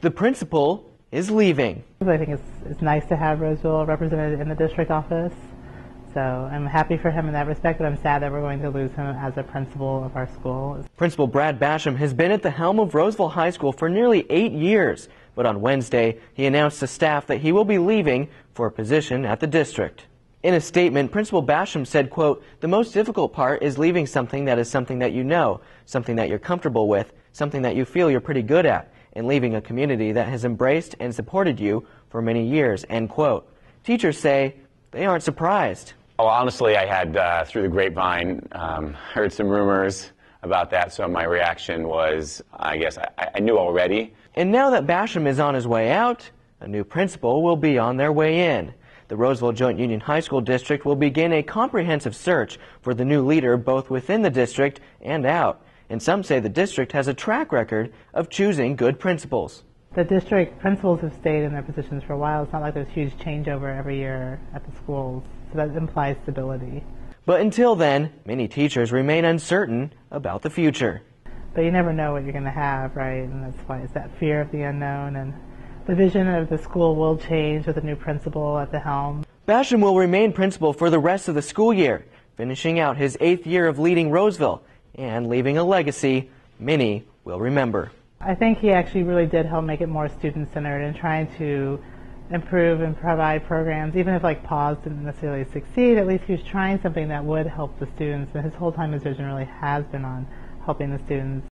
The principal is leaving. I think it's nice to have Roseville represented in the district office. So I'm happy for him in that respect, but I'm sad that we're going to lose him as a principal of our school. Principal Brad Basham has been at the helm of Roseville High School for nearly 8 years, but on Wednesday he announced to staff that he will be leaving for a position at the district. In a statement, Principal Basham said, quote, "The most difficult part is leaving something that is something that you know, something that you're comfortable with, something that you feel you're pretty good at, and leaving a community that has embraced and supported you for many years," end quote. Teachers say they aren't surprised. Well, honestly, I had, through the grapevine, heard some rumors about that, so my reaction was, I guess, I knew already. And now that Basham is on his way out, a new principal will be on their way in. The Roseville Joint Union High School District will begin a comprehensive search for the new leader both within the district and out. And some say the district has a track record of choosing good principals. The district principals have stayed in their positions for a while. It's not like there's huge changeover every year at the schools, so that implies stability. But until then, many teachers remain uncertain about the future. But you never know what you're going to have, right? And that's why it's that fear of the unknown. And the vision of the school will change with a new principal at the helm. Basham will remain principal for the rest of the school year, finishing out his 8th year of leading Roseville and leaving a legacy many will remember. I think he actually really did help make it more student-centered and trying to improve and provide programs, even if like PAWS didn't necessarily succeed, at least he was trying something that would help the students, and his whole time his vision really has been on helping the students.